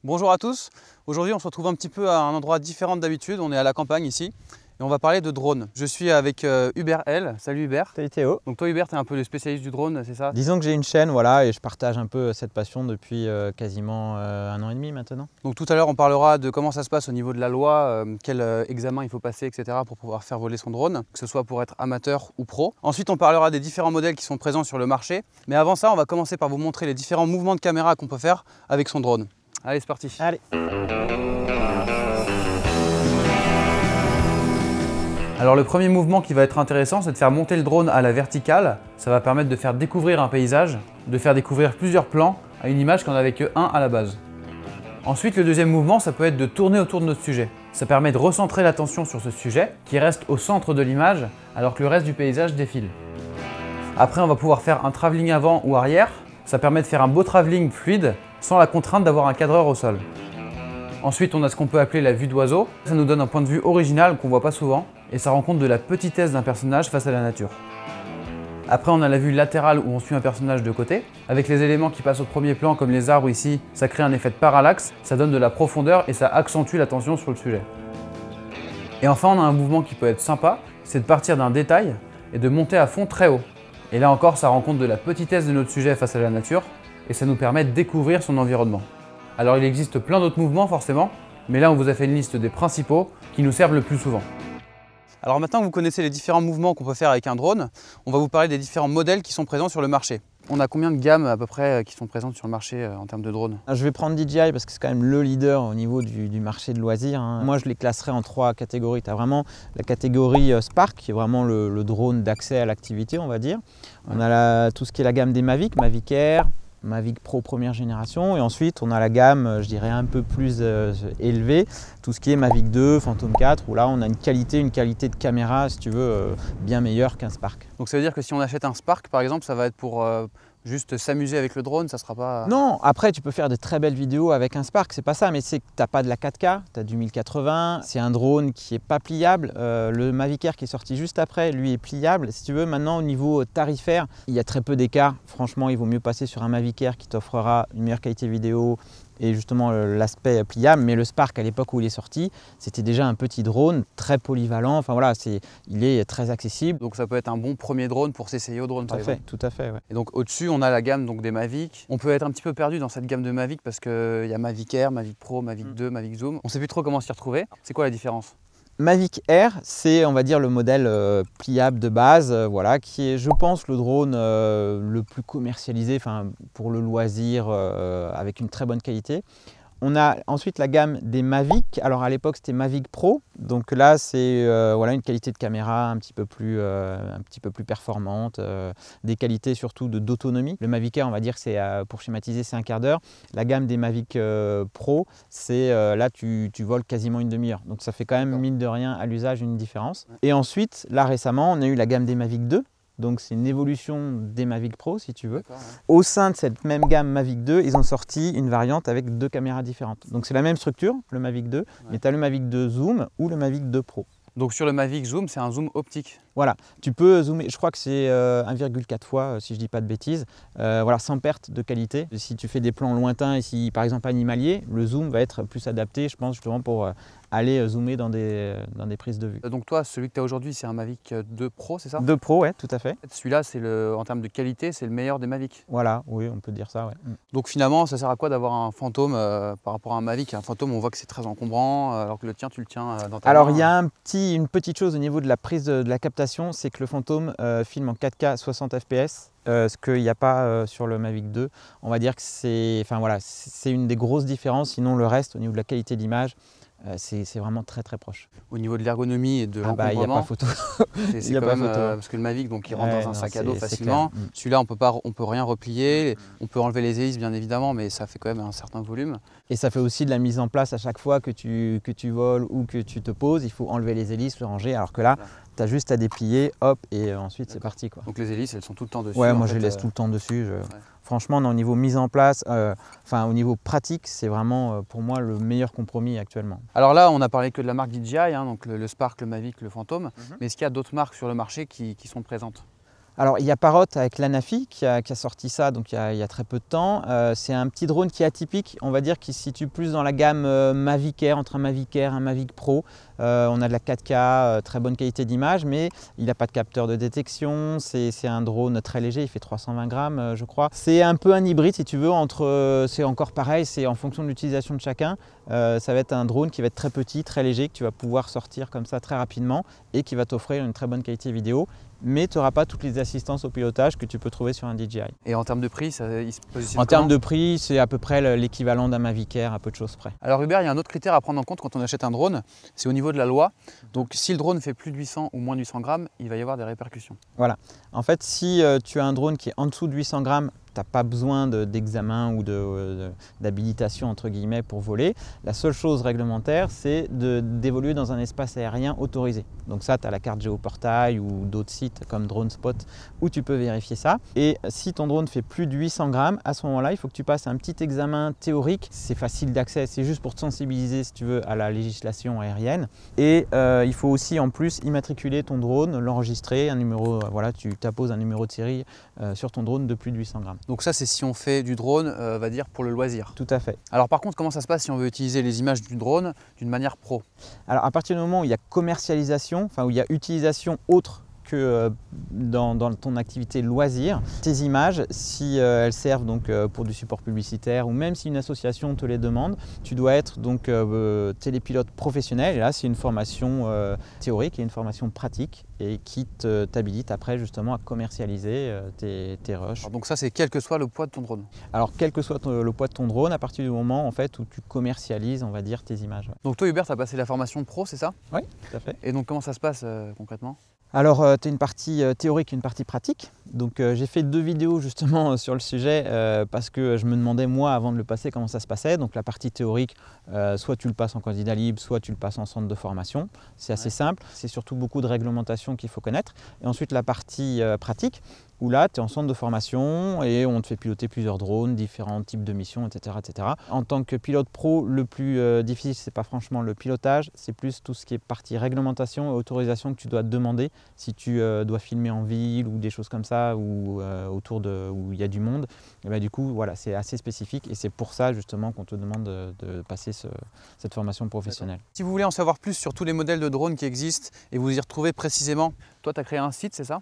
Bonjour à tous, aujourd'hui on se retrouve un petit peu à un endroit différent d'habitude, on est à la campagne ici et on va parler de drone. Je suis avec Hubert L. Salut Hubert. Salut Théo. Donc toi Hubert, tu es un peu le spécialiste du drone, c'est ça? Disons que j'ai une chaîne, voilà, et je partage un peu cette passion depuis quasiment 1 an et demi maintenant. Donc tout à l'heure on parlera de comment ça se passe au niveau de la loi, quel examen il faut passer, etc. pour pouvoir faire voler son drone, que ce soit pour être amateur ou pro. Ensuite on parlera des différents modèles qui sont présents sur le marché, mais avant ça on va commencer par vous montrer les différents mouvements de caméra qu'on peut faire avec son drone. Allez, c'est parti. Allez. Alors le premier mouvement qui va être intéressant, c'est de faire monter le drone à la verticale. Ça va permettre de faire découvrir un paysage, de faire découvrir plusieurs plans à une image qu'on n'avait que un à la base. Ensuite, le deuxième mouvement, ça peut être de tourner autour de notre sujet. Ça permet de recentrer l'attention sur ce sujet, qui reste au centre de l'image, alors que le reste du paysage défile. Après, on va pouvoir faire un travelling avant ou arrière. Ça permet de faire un beau travelling fluide, sans la contrainte d'avoir un cadreur au sol. Ensuite, on a ce qu'on peut appeler la vue d'oiseau. Ça nous donne un point de vue original qu'on ne voit pas souvent, et ça rend compte de la petitesse d'un personnage face à la nature. Après, on a la vue latérale où on suit un personnage de côté. Avec les éléments qui passent au premier plan, comme les arbres ici, ça crée un effet de parallaxe, ça donne de la profondeur et ça accentue l'attention sur le sujet. Et enfin, on a un mouvement qui peut être sympa, c'est de partir d'un détail et de monter à fond très haut. Et là encore, ça rend compte de la petitesse de notre sujet face à la nature, et ça nous permet de découvrir son environnement. Alors il existe plein d'autres mouvements forcément, mais là on vous a fait une liste des principaux qui nous servent le plus souvent. Alors maintenant que vous connaissez les différents mouvements qu'on peut faire avec un drone, on va vous parler des différents modèles qui sont présents sur le marché. On a combien de gammes à peu près qui sont présentes sur le marché en termes de drones? Je vais prendre DJI parce que c'est quand même le leader au niveau du marché de loisirs. Moi je les classerais en 3 catégories. Tu as vraiment la catégorie Spark, qui est vraiment le drone d'accès à l'activité, on va dire. On a tout ce qui est la gamme des Mavic, Mavic Air, Mavic Pro première génération, et ensuite on a la gamme, je dirais, un peu plus élevée, tout ce qui est Mavic 2, Phantom 4, où là on a une qualité de caméra, si tu veux, bien meilleure qu'un Spark. Donc ça veut dire que si on achète un Spark par exemple, ça va être pour juste s'amuser avec le drone, ça sera pas... Non, après tu peux faire de très belles vidéos avec un Spark, c'est pas ça, mais c'est que tu n'as pas de la 4K, tu as du 1080, c'est un drone qui est pas pliable. Le Mavic Air qui est sorti juste après, lui, est pliable. Si tu veux, maintenant au niveau tarifaire, il y a très peu d'écart. Franchement, il vaut mieux passer sur un Mavic Air qui t'offrera une meilleure qualité vidéo et justement l'aspect pliable. Mais le Spark, à l'époque où il est sorti, c'était déjà un petit drone très polyvalent. Enfin voilà, il est très accessible. Donc ça peut être un bon premier drone pour s'essayer au drone par exemple. Tout à fait, ouais. Et donc au-dessus, on a la gamme donc, des Mavic. On peut être un petit peu perdu dans cette gamme de Mavic parce qu'il y a Mavic Air, Mavic Pro, Mavic 2, Mavic Zoom. On ne sait plus trop comment s'y retrouver. C'est quoi la différence? Mavic Air, c'est, on va dire, le modèle pliable de base, voilà, qui est, je pense, le drone le plus commercialisé, pour le loisir, avec une très bonne qualité. On a ensuite la gamme des Mavic. Alors à l'époque c'était Mavic Pro, donc là c'est voilà, une qualité de caméra un petit peu plus performante, des qualités surtout d'autonomie. Le Mavic Air, on va dire que c'est, pour schématiser, c'est un quart d'heure. La gamme des Mavic Pro, c'est là tu voles quasiment une demi-heure, donc ça fait quand même mine de rien à l'usage une différence. Et ensuite là récemment on a eu la gamme des Mavic 2. Donc c'est une évolution des Mavic Pro si tu veux. Ouais. Au sein de cette même gamme Mavic 2, ils ont sorti une variante avec 2 caméras différentes. Donc c'est la même structure, le Mavic 2, mais tu as le Mavic 2 Zoom ou le Mavic 2 Pro. Donc sur le Mavic Zoom, c'est un zoom optique. Voilà, tu peux zoomer, je crois que c'est 1,4 fois, si je dis pas de bêtises, voilà, sans perte de qualité. Si tu fais des plans lointains et si par exemple animalier, le zoom va être plus adapté, je pense, justement pour aller zoomer dans des prises de vue. Donc toi, celui que tu as aujourd'hui, c'est un Mavic 2 Pro, c'est ça? 2 Pro, ouais, tout à fait. Celui-là, en termes de qualité, c'est le meilleur des Mavic. Voilà, oui, on peut dire ça, ouais. Donc finalement, ça sert à quoi d'avoir un Phantom par rapport à un Mavic? Un Phantom, on voit que c'est très encombrant, alors que le tien, tu le tiens dans ta main. Alors il y a une petite chose au niveau de la prise de la captation, c'est que le Phantom filme en 4K 60 fps, ce qu'il n'y a pas sur le Mavic 2. On va dire que c'est une des grosses différences, sinon le reste au niveau de la qualité d'image, c'est vraiment très proche. Au niveau de l'ergonomie et de l'encombrement, il n'y a pas photo. C'est quand même parce que le Mavic, donc, il rentre dans un sac à dos facilement. Celui-là, on peut rien replier. On peut enlever les hélices bien évidemment, mais ça fait quand même un certain volume. Et ça fait aussi de la mise en place à chaque fois que tu voles ou que tu te poses. Il faut enlever les hélices, le ranger, alors que là, tu as juste à déplier, hop, et ensuite c'est parti, quoi. Donc les hélices, elles sont tout le temps dessus. Ouais, moi je les laisse tout le temps dessus. Franchement, au niveau mise en place, au niveau pratique, c'est vraiment pour moi le meilleur compromis actuellement. Alors là, on a parlé que de la marque DJI, donc le Spark, le Mavic, le Phantom. Mais est-ce qu'il y a d'autres marques sur le marché qui sont présentes? Alors, il y a Parrot avec l'Anafi qui a sorti ça donc il y a très peu de temps. C'est un petit drone qui est atypique, on va dire, qui se situe plus dans la gamme Mavic Air, entre un Mavic Air et un Mavic Pro. On a de la 4K, très bonne qualité d'image, mais il n'a pas de capteur de détection. C'est un drone très léger, il fait 320 grammes, je crois. C'est un peu un hybride, si tu veux, c'est encore pareil, c'est en fonction de l'utilisation de chacun. Ça va être un drone qui va être très petit, très léger, que tu vas pouvoir sortir comme ça très rapidement et qui va t'offrir une très bonne qualité vidéo, mais tu n'auras pas toutes les assistances au pilotage que tu peux trouver sur un DJI. Et en termes de prix, il se positionne En termes de prix, c'est à peu près l'équivalent d'un Mavic Air, à peu de choses près. Alors Hubert, il y a un autre critère à prendre en compte quand on achète un drone, c'est au niveau de la loi. Donc si le drone fait plus de 800 ou moins de 800 grammes, il va y avoir des répercussions. Voilà. En fait, si tu as un drone qui est en dessous de 800 grammes, tu n'as pas besoin d'examen ou d'habilitation entre guillemets pour voler. La seule chose réglementaire, c'est d'évoluer dans un espace aérien autorisé. Donc ça, tu as la carte Géoportail ou d'autres sites comme DroneSpot où tu peux vérifier ça. Et si ton drone fait plus de 800 grammes, à ce moment-là, il faut que tu passes un petit examen théorique. C'est facile d'accès, c'est juste pour te sensibiliser, si tu veux, à la législation aérienne. Et il faut aussi en plus immatriculer ton drone, l'enregistrer, un numéro, voilà, tu apposes un numéro de série sur ton drone de plus de 800 grammes. Donc ça, c'est si on fait du drone, va dire, pour le loisir. Tout à fait. Alors par contre, comment ça se passe si on veut utiliser les images du drone d'une manière pro? Alors à partir du moment où il y a commercialisation, enfin où il y a utilisation autre que dans ton activité loisir, tes images, si elles servent donc pour du support publicitaire ou même si une association te les demande, tu dois être donc télépilote professionnel. Et là, c'est une formation théorique et une formation pratique et qui t'habilite après justement à commercialiser tes rushs. Alors donc ça, c'est quel que soit le poids de ton drone? Alors quel que soit le poids de ton drone, à partir du moment en fait où tu commercialises, on va dire, tes images. Ouais. Donc toi Hubert, tu as passé la formation pro, c'est ça? Oui, tout à fait. Et donc comment ça se passe concrètement? Alors, tu as une partie théorique et une partie pratique. Donc, j'ai fait 2 vidéos justement sur le sujet parce que je me demandais moi avant de le passer comment ça se passait. Donc, la partie théorique, soit tu le passes en candidat libre, soit tu le passes en centre de formation. C'est assez simple. C'est surtout beaucoup de réglementation qu'il faut connaître. Et ensuite, la partie pratique, où là, tu es en centre de formation et on te fait piloter plusieurs drones, différents types de missions, etc. etc. En tant que pilote pro, le plus difficile, ce n'est pas franchement le pilotage, c'est plus tout ce qui est partie réglementation et autorisation que tu dois demander si tu dois filmer en ville ou des choses comme ça ou autour où il y a du monde. Et bien, du coup, voilà, c'est assez spécifique et c'est pour ça justement qu'on te demande de passer cette formation professionnelle. Si vous voulez en savoir plus sur tous les modèles de drones qui existent et vous y retrouver précisément, toi, tu as créé un site, c'est ça?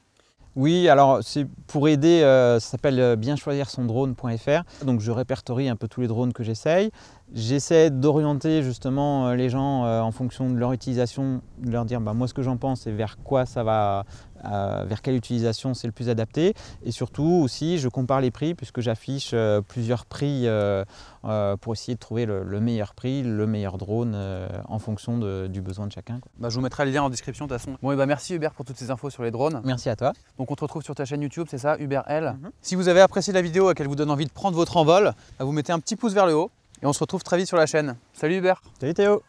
Oui, alors c'est pour aider, ça s'appelle bienchoisirsondrone.fr. Donc je répertorie un peu tous les drones que j'essaye. J'essaie d'orienter justement les gens en fonction de leur utilisation, de leur dire moi ce que j'en pense et vers quoi ça va, vers quelle utilisation c'est le plus adapté. Et surtout aussi je compare les prix puisque j'affiche plusieurs prix pour essayer de trouver le meilleur prix, le meilleur drone en fonction du besoin de chacun. Je vous mettrai le lien en description de toute façon. Bon, merci Hubert pour toutes ces infos sur les drones. Merci à toi. Donc on te retrouve sur ta chaîne YouTube, c'est ça, Hubert L. Si vous avez apprécié la vidéo et qu'elle vous donne envie de prendre votre envol, vous mettez un petit pouce vers le haut et on se retrouve très vite sur la chaîne. Salut Hubert. Salut Théo.